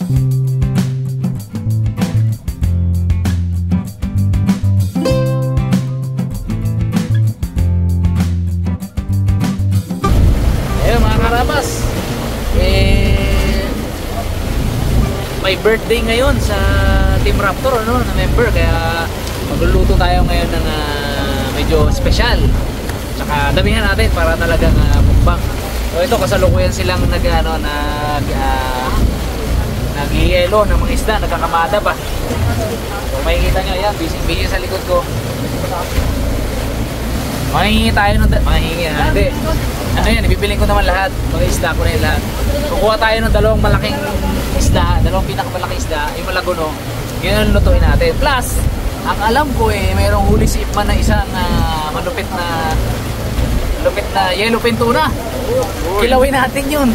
Ayun mga karabas, may birthday ngayon sa Team Raptor, ano, na member, kaya magluluto tayo ngayon ng medyo special. Tsaka damihan natin para talagang mukbang. So ito, kasalukuyan silang nag-ielo ng mga isda, nagkakamada pa. So makikita nyo, ayan, busy sa likod ko. Mahingi tayo ng hindi. Ano yan, ibibiling ko naman lahat. Mga isda ko na yun lahat. Kukuha tayo ng dalawang malaking isda, dalawang pinakamalaking isda, yung malaguno. Yun ang lutuin natin. Plus, ang alam ko mayroong huli si Ipman na isang malupit na yellowfin tuna. Kilawin natin yun.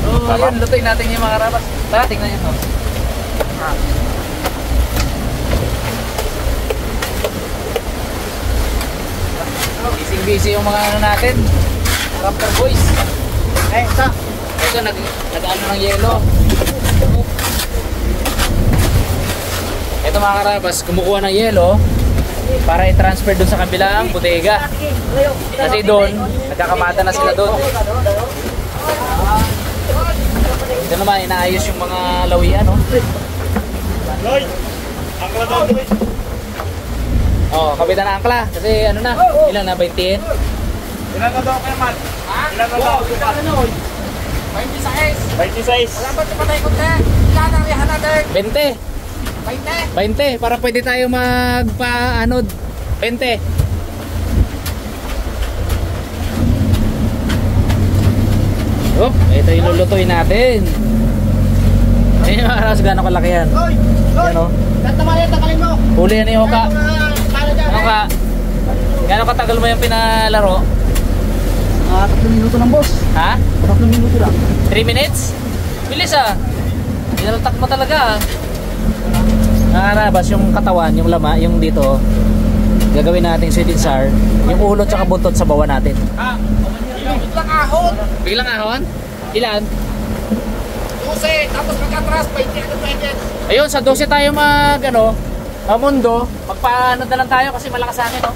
So, yun, lutuin natin yung mga karabas. Tara, tingnan nyo ito. Busy yung mga natin. Raptor boys. Ito nag-ano ng yelo. Ito mga karabas, kumukuha ng yelo para i-transfer dun sa kabilang bodega. Kasi doon, nagkakamata na sila doon. Ito naman, inaayos yung mga lawian, no? Oh, kapitan na angkla. Kasi ano na, ilan na, 20? Ilan na daw kayo, man? Ilan na daw? 26. 26. Wala ba ito patay ko te? Ilan ang rihan natin? 20. 20. 20, para pwede tayo magpa-anod. 20. Oh, ito yung lulutuin natin. Ayun yung aras, gano'ng kalaki yan. Yan o. Tatalin mo. Huli yan yung hoka. Ano ka? Gano'ng katagal mo yung pinalaro? 3 minuto lang, boss. Ha? 3 minuto lang. 3 minutes? Bilis ah. Pinalatak mo talaga ah. Nakarabas yung katawan, yung lama, yung dito. Gagawin natin sweet and sour. Yung ulo tsaka buntot sa bawa natin. Biglang ahon. Biglang ahon? Ilan? 12, tapos magkatras, 20 ano 20. Ayun, sa 12 tayo mamundo. Magpaanod na lang tayo kasi malakas sa akin, no?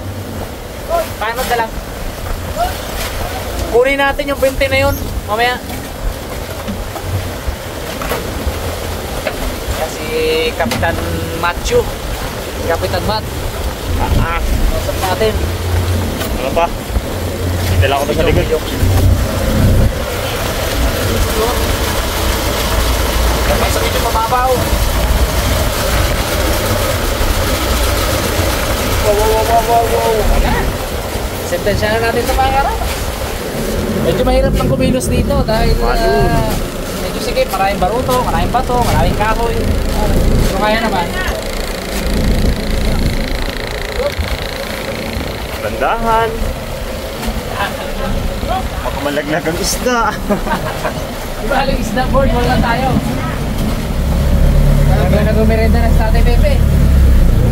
Paanod na lang. Kunin natin yung 20 na yun, mamaya. Si Kapitan Matthew. Kapitan Matt. Usap natin. Ano pa? Hindi lang ako sa likod. Kapag sa medyo mababaw. Wow. Sentensya na natin ito mga karabas. Medyo mahirap lang kumilos dito dahil medyo sikip, maraming baruto, maraming bato, maraming kahoy. So kaya naman. Bandahan. Makamalaglag ang isda. Diba aling isda board, wala tayo. Nag-umerenda na sa Tatay Pepe.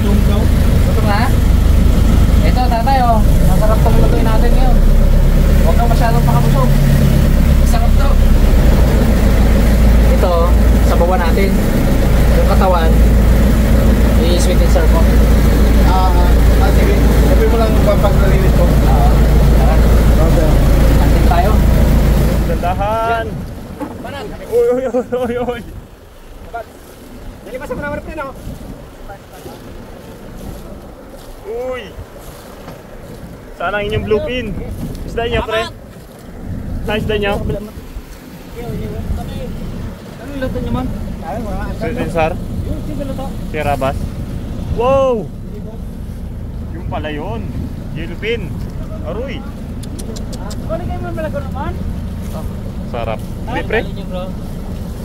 Gutom na? Ito tatay oh, masarap itong lutuin natin ngayon. Huwag kang masyadong pakabusog. Masarap to. Ito, sa baba natin. Yung katawan, i-sweet and sour ko. Sige. Sabi mo lang pag-nalilit ko. Tara. Antin tayo. Bandahan. Uy. Nalipas mo naman rin ako. Uy. Saan ang inyong bluefin? Isda niya, pre? Saan isda niya? Anong luto niyo, man? Sweet and sour? Sige, luto. Si Rabas? Wow! Yung pala yun. Yellowfin. Aroy. Kung kayo mo malago naman? Sarap. Hindi, pre?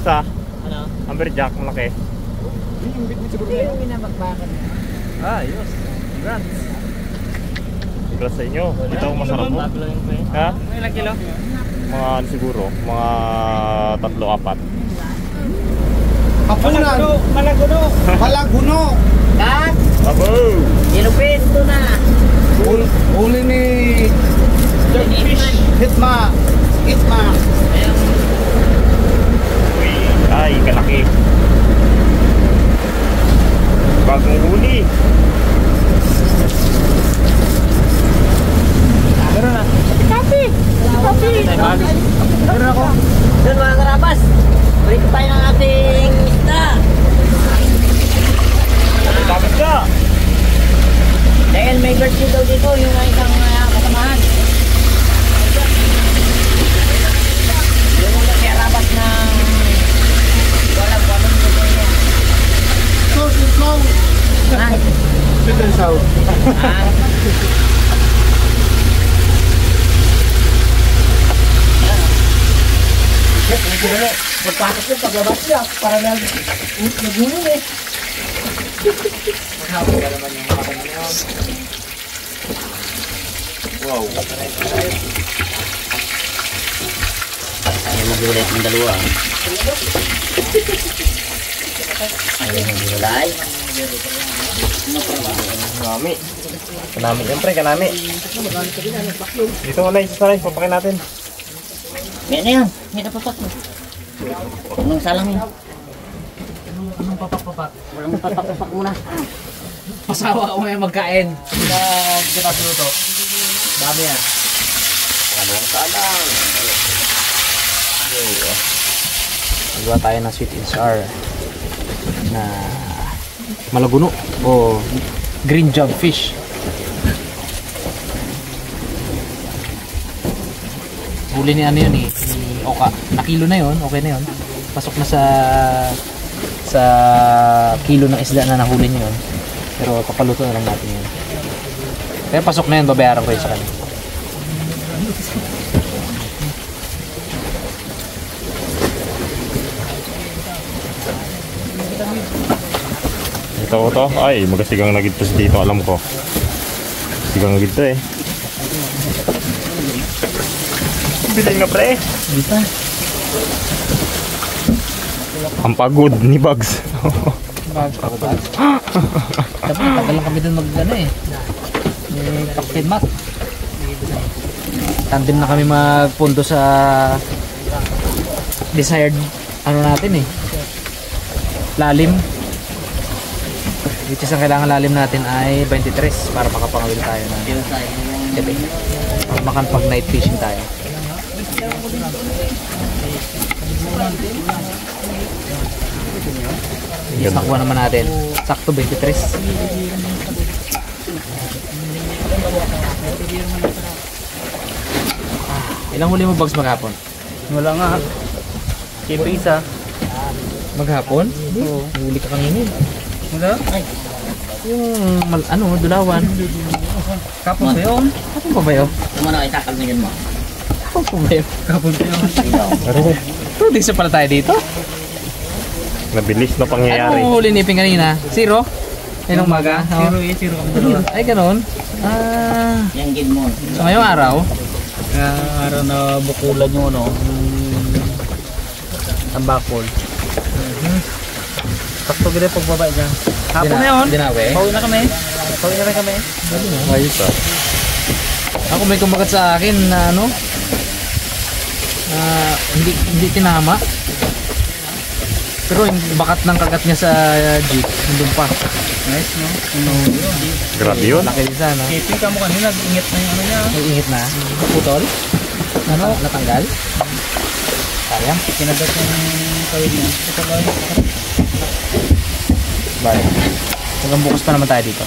Sa? Ano? Amberjack, malaki. Yung bit mo siguro Yung binabakbakan. Ayos. Congrats. Congrats sa inyo. Ito ang masarap mo. Ha? Ilang kilo? Mga ano siguro? Mga 3-4. Hapunan. Malaguno. Kat! Abo! Yellowfin, ito na. Huli ni Hitma. Ayun. Uy. Ay, kalaki. Isaw. Pagpasok ko, paglabas niya, para nag-gulong eh. Maghapon ka naman yung mga kanyan. Wow. Ayaw magulay ng dalawa. Ayaw magulay. Kanami. Kanami yan pre, kanami. Dito muna isa sa papakin natin. May na yan. May napapak mo. Anong salang yun? Anong papak-papak? Walang papak-papak muna. Pasawa ko ngayon magkain. Sa kita luto. Dami yan. Walang salang. Magawa tayo ng sweet and sour na malaguno o green jug fish. Huli ni ano yun eh, ni Oka. Nakilo na yun, okay na yun. Pasok na sa kilo ng isda na nahuli niya yun. Pero papaluto na lang natin yun. Kaya pasok na yun, babayaran ko yun sa kanya. Ito. Ay, magasigang nagid to dito, alam ko. Sigang nagid to eh. Biling na pre. Dito. Ang pagod ni Bugs. Bags ako ba? Dapat tagal lang kami dun mag-ano eh. Captain Matt. Tandem na kami magpundo sa desired ano natin eh. Lalim. Which is ang kailangan lalim natin ay 23 para makapangawil tayo na gabi. Para makapag night fishing tayo. Yes, nakuha naman natin. Sakto 23. Ilang huli mo bags maghapon? Wala nga. Keeping isa. Maghapon? Oo. Huli ka kanina. Wala? Yung dulawan. Kapon pa yun. Kapon pa ba yun? Ito mo na isakal mo yun mo. Kapon pa ba yun? Kapon pa yun. Pero di sa pala tayo dito. Nabilis na pangyayari. Ano huli niping kanina? Zero? Yan umaga? Zero eh, zero kami dalawa. Ay, ganun. Yang gid mo. So ngayong araw, Araw na bukulan yung ano. Tambakol. Sakto gila pagbaba dyan. Hapon na yun. Dinawi. Pauwi na kami. Pauwi na rin kami. Ayos ah. Ako may kumagat sa akin na hindi tinama. Pero yung bakat ng kagat niya sa jeep, nandun pa. Nice no? Ano yun? Grabe yun. Laki din sana. Keeping ka mo kanina. Ingit na yung ano niya. May ingit na. Putol? Ano? Natanggal? Sayang. Kinagat yung kawin niya. Ito ba yun? Bye. Hanggang bukas pa naman tayo dito.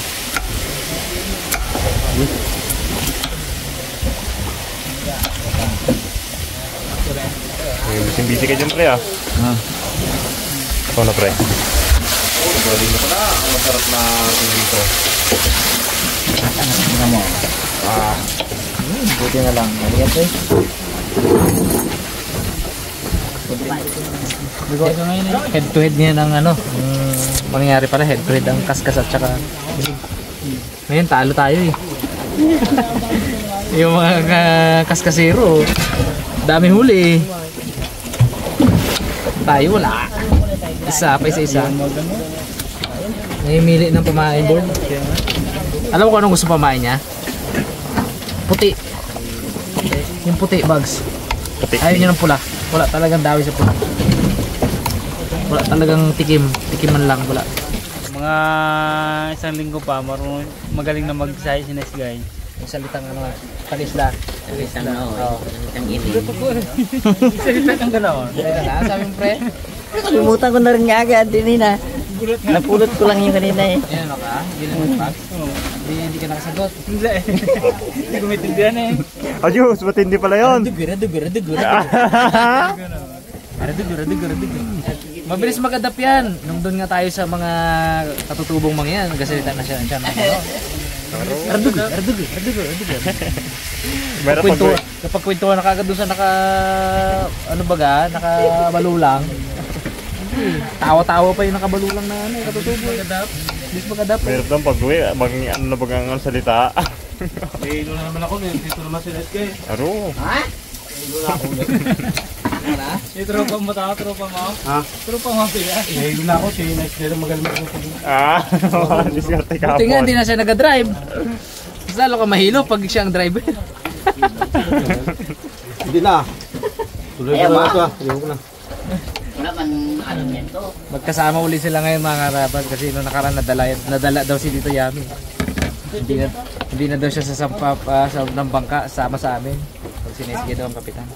Busy ka dyan pre ah. Ito na pre. Galing na pala. Ang masarap na dito. Ano mo? Buti na lang. Halika pre. Head to head niya ng mangyayari pala head to head ang kaskas at saka ngayon talo tayo eh. Yung mga kaskasero dami huli tayo wala isa pa isa namimili ng pamain board. Alam mo kung anong gusto pamain niya? Puti yung puti bags. Ayaw niya ng pula. Wala talagang dawi sa pula. Wala talagang tikiman lang wala. Mga isang linggo pa, magaling na mag-size si Nice Guy. Yung salitang palisla. Isang isang ini. Salita kang gano'n. Sabi mo pre? Kalimutan ko na rin nga agad din na. Napulot ko lang yung kanina eh. Yan ano ka? Hindi na mag-pack? Hindi ka nakasagot. Hindi eh. Hindi ko maintindihan eh. Ayos, ba't hindi pala yun? Dugura. Mabilis mag-adapt yan. Nung doon nga tayo sa mga katutubong mga yan, nagkasalita na siya ng tiyan. Ardug. Meron pag Kapag kwentuhan na kagad doon sa nakabalulang. Tawa-tawa pa yung nakabalulang na katutubo. Mabilis mag-adapt. meron doon pag uwi, ano na bagang ang salita. Eh, doon na naman ako. Dito naman si SK. Aro. Yung tropa mo ta, tropa mo? Ha? Tropa mo sila. Eh, doon na ako. Si next day na magaling ako. Diskarte ka Buti nga, hindi na siya nag-drive. Mas lalo ka mahilo pag siya ang driver. Hindi na. Tuloy Ayaw, na ma. ito ah. Ayaw ko na. Wala man ano yan to. Magkasama uli sila ngayon mga karabat kasi nung nakaraan nadala daw si Tito Yami. Hindi na daw siya sa ng bangka sama sa amin. Pag sinesige daw ang kapitan.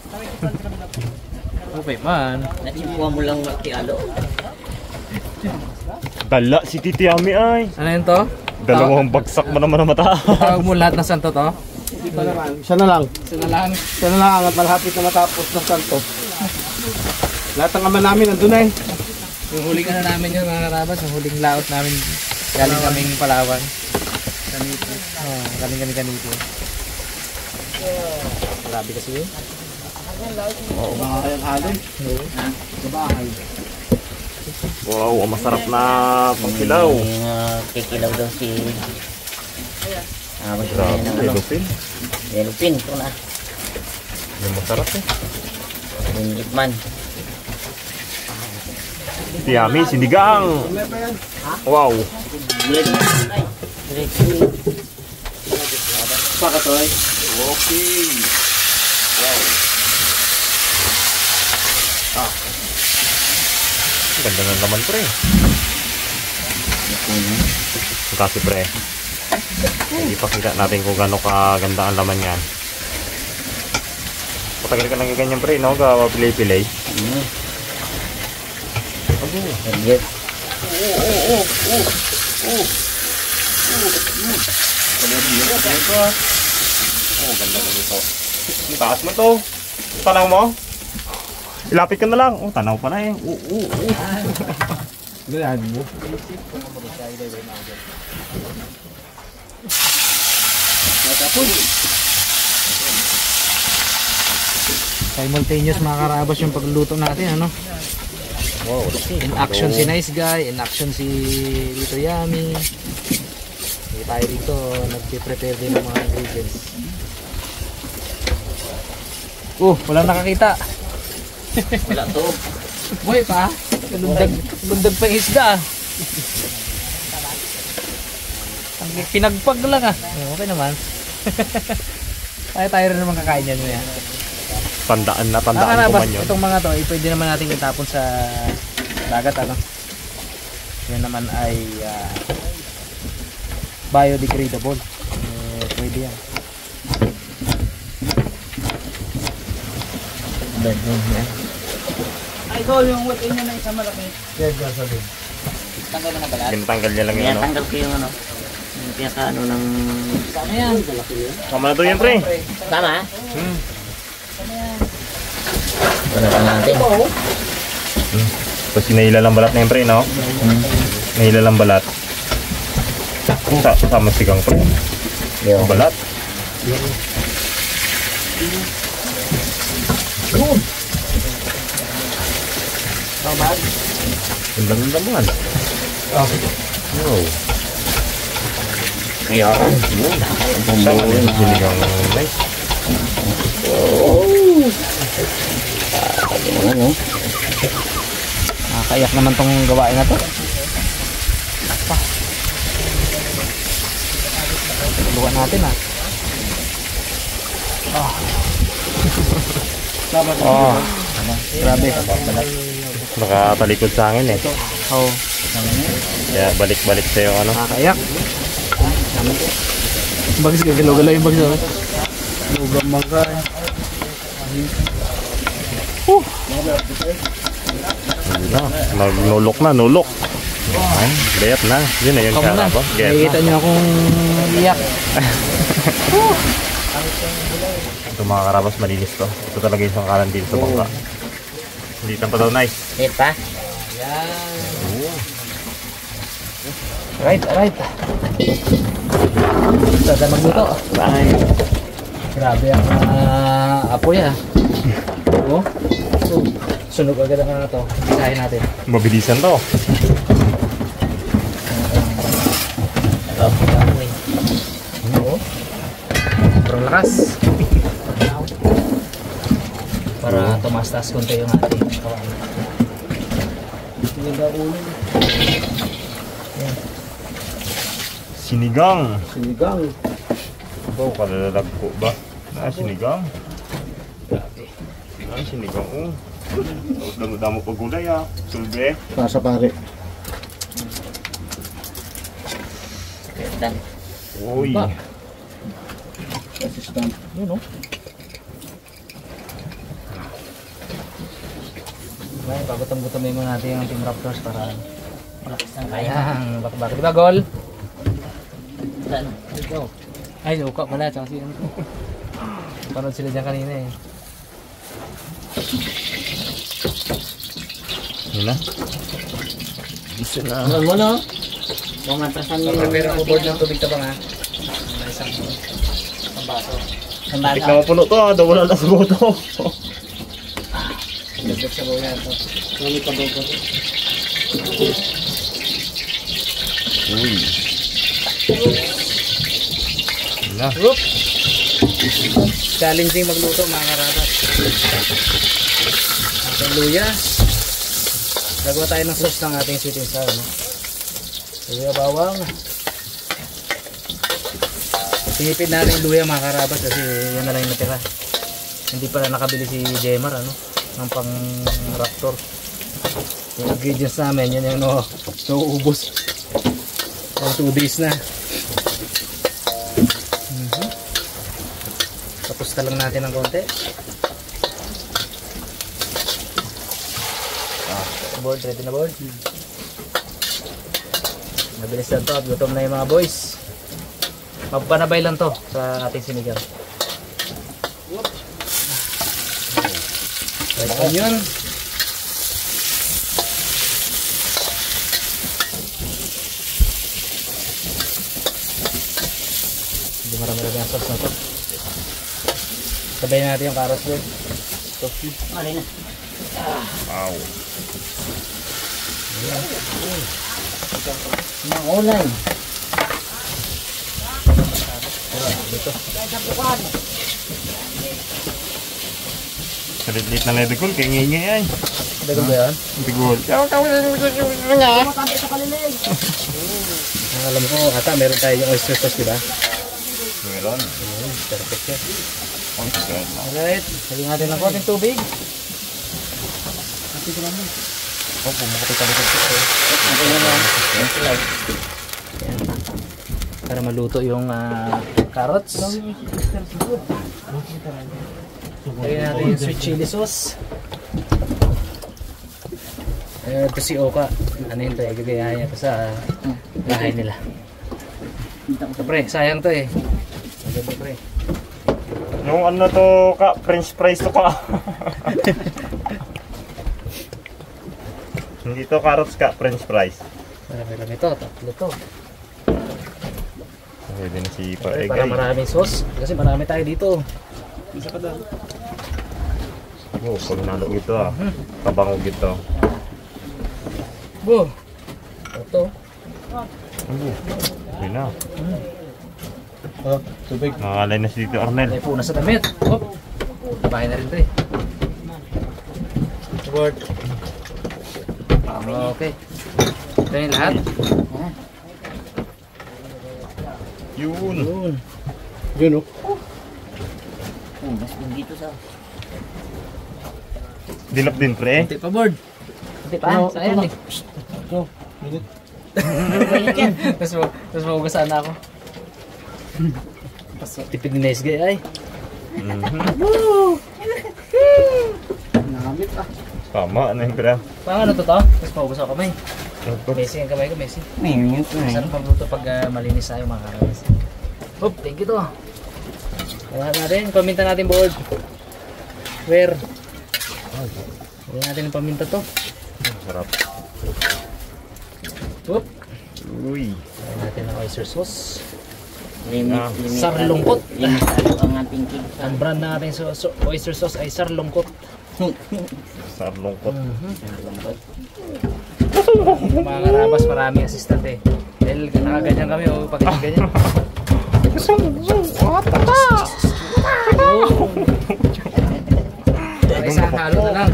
Okay man. Natipuan mo lang Tialo. Dala si Titi Yami ay. Ano yun to? Dalawang bagsak mo naman na mata. Tawag mo lahat ng santo to? Hindi pa naman. Isa na lang. Isa na lang. Isa na lang. At malapit na matapos ng santo. Lahat ng ama namin nandun na eh. Yung huling ano namin yun mga karabas, yung huling laot namin galing kaming Palawan. Kanito. Oh, galing kami kanito. Grabe kasi yun. Oo, mga kayang halin. Sa bahay. Wow, ang masarap na pangkilaw. Kikilaw daw si... Grabe, yellowfin. Yellowfin. Ito na. Yung masarap eh. Yung itman. Titi Yami, sinigang. Wow. Gulay na ay. Pakatoy. Okay. Wow. Ang ganda ng laman pre. Kasi pre. Ipakita natin kung gaano kaganda ang laman yan. Patagal ka lang ganyan pre, no? Pilay-pilay. Yes. Oh, ganda ko nito. Taas mo to. Tanaw mo. Ilapit ka na lang. Oh, tanaw pa na eh. Ganyan mo. Simultaneous mga karabas yung pagluluto natin, ano? Wow. In action si Nice Guy, in action si Tito Yami. Hindi tayo dito, nagpe-prepare din ng mga ingredients. Walang nakakita. Wala to. Buhay pa? Lundag pa yung isda. Ang pinagpag lang ah. Okay naman. Tayo rin naman kakain yan mo yan. Tandaan ko man yun. Itong mga to, pwede naman natin itapon sa dagat, ano? Yan naman ay biodegradable. Pwede yan. Ay, ito yung wet niya na isa malaki. Yan, yan sabi. Tanggal na balat. Ginatanggal niya lang yun, no? Tanggal ko yung ano. Yung pinaka ano ng... Ano yan? Tama na to yan, pre. Tama? Wala pa natin. Tapos sinahila lang balat na yun, pre, no? Nahila lang balat. Sama sigang, pre. Yung Balat. Ganda ng laman. Wow. Ngayon. Sama na yung sinigang nice. Ano? Kayak naman tong gawain na to. Luwan natin ah. Grabe. Nakatalikod sa akin eh. Oh, Kaya balik-balik sa'yo ano. kayak. Bagis ka, galaw-galaw yung bagis namin. Lugang mangga. Nulok na, nulok. Ay, gayat na. Yun na yun Kamu siya na. ako. Gayat na. Nakikita niyo akong iyak. Ito mga karabas, malinis to. Ito talaga yung sangkalan dito sa bangka. Litan pa daw, nice. Hit pa. Alright. Sada magluto. Bye. Grabe ang apoy ah. Oh. Sunog agad ang ito. Isahin natin. Mabilisan to. Oo. Sobrang lakas. Para tumastas konti yung ating kawan. Ganda ulo. Sinigang. Sinigang. Ito, kalalalag ko ba? Sinigang. Grabe. Sinigang, oh. Damo pa gulay, ah. Sulbe. Pasa pare. Dan. Uy. Ba? Assistant. Yun oh. Ngayon, pagutom-gutomin mo natin yung Team Raptors para Malakas ng kaya. ayan, bakit diba gol? Dan. Go. Ay, uka pala, tsaka si ano. Panood sila dyan kanina eh. Yun na. Gusto na. Ano mo no? Bumantasan yung... Prepare ako board ng tubig tabang ha. Isang baso. Ang Tik bata. na mapuno to, ah. Daw wala na sa boto. Lagdag sa bowl na ito. Ano pa daw po? Uy. Yun na. Whoop! Challenging magluto mga karabat. Ang luya. Gagawa tayo ng sauce ng ating sweet and sour. No? Luya bawang. Sinipid natin yung luya mga karabat kasi yan na lang yung natira. Hindi pala nakabili si Jemar ano, ng pang Raptor. Yung ingredients namin, yun yung no, nauubos. 2 days na. Tapos talang natin ng konti. Board, ready na board. Mabilis lang to at gutom na yung mga boys. Magpanabay lang to sa ating sinigang. Right onion. Hindi marami-rami ang sauce na to. Sabay natin yung carrots board. Mali na. Wow. Mangulay. Salit-lit na ledekol, kaya ngingay ay. Dagal ba yan? Tigol. Alam ko, ata meron tayo yung oyster sauce, diba? Meron. Perfect yan. Okay. Alright, lagyan natin ng konting tubig. Oh, pumakapit kami dito. Para maluto yung carrots. Lagyan natin yung sweet chili sauce. Ayan, ito si Oka. Ano yun to eh, gagayahin niya ito sa bahay nila. Pre, sayang to eh. Maganda pre. Yung ano to ka, french fries to ka. Hindi to carrots ka, french fries. Marami-rami to, tatlo to. Pwede na si Para Paegay. maraming sauce. Kasi marami tayo dito. Oh, pag nalo ito ah. Kabangog ito. Bo! Ito. Yun na. Oh, tubig. Nakakalay na si Tito Arnel. May puna sa damit. Hop! Bahay na rin ito eh. Support. Okay. Ito yung lahat. Yun. Yun. Yun oh. Oh, mas dito sa... Dilap din pre. Kunti pa board. Hindi pa. Sayang eh. So, minute. Balik yan. Tapos maugasan na ako. Tipid ni Nice Guy ay. Namit ah. Tama, ano yung pre? Paano ano to to? Tapos maugas ako kamay. Messi ang kamay ko, Messi. Sarap pagluto pag malinis tayo mga karawas. Hop, thank you to. Kaya natin, komenta natin board. Where? Lagyan natin ng paminta to. Sarap. Oop. Uy. Lagyan natin ng oyster sauce. Limit, Sarlungkot. Limit ang ating king. Ang brand ng ating oyster sauce ay Sarlungkot. Sarlungkot. Mga karabas, maraming assistant eh. Dahil nakaganyan kami o pag ganyan. Isang halo na lang.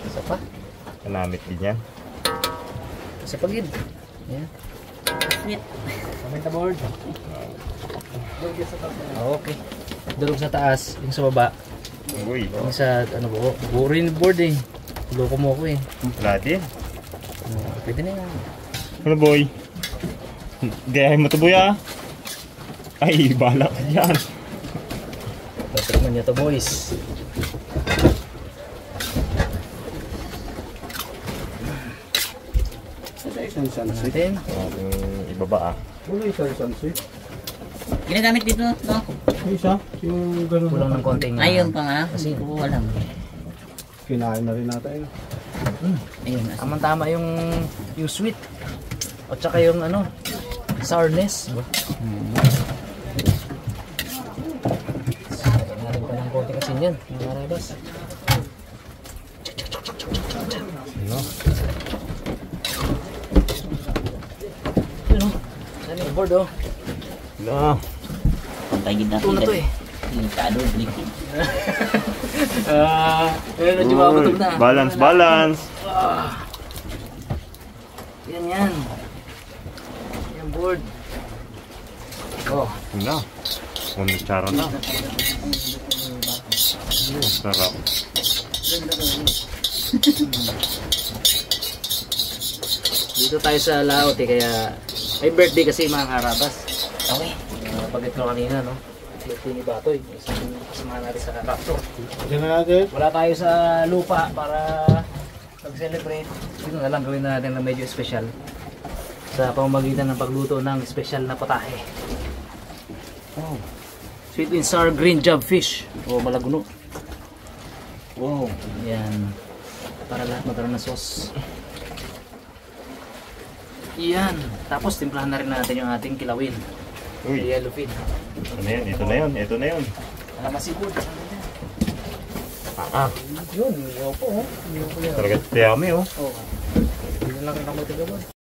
Isa pa. Kanamit din yan. Isa pa gid. Yan. Sweet. Paminta board. Okay. Durog sa taas, yung sa baba. Uy. Yung sa ano buo rin board eh. Loko mo ko eh. Wala din. Pwede na yan. Ano boy? Gayahin mo to boy ah. Ay, bala ka dyan. Tatikman niyo to boys. Isang sunset. Natin. Ibaba ah. Wala isang sunset. Ginagamit dito, no? Isa, yung gano'n. Kulang ng konting. Ayun pa nga. Kasi Walang. Kinain na rin natin. Ayun. tama yung sweet. At saka yung ano, sourness. Natin pa ng konting asin yan. Mga karabas. Ano? Saan yung board oh? Wala. Pagkagid natin. Ito na to eh. Limitado, liquid. Medyo mabutom na. Balance, balance. Yan. Yan board. Oh. Wala. Kumitsara na. Sarap. Dito tayo sa laot eh, kaya may birthday kasi mga karabas. Okay. Pagkat ko kanina, no? Birthday ni Batoy. Kasamahan natin sa kakapto. Diyan na natin. Wala tayo sa lupa para mag-celebrate. Dito na lang gawin natin na medyo special. Sa pamamagitan ng pagluto ng special na patahe. Oh. Sweet and sour green job fish. O malaguno. Wow. Yan. Para lahat magkaroon ng sauce. Yan. Tapos timplahan na rin natin yung ating kilawin. Uy. Yellowfin. Ito na yan, ito na yun, ito na yun. Masigod. Ah, Yun, yung po. Yung po yan. talaga tiyami oh. Oh. Hindi na lang ang kamay tagawan.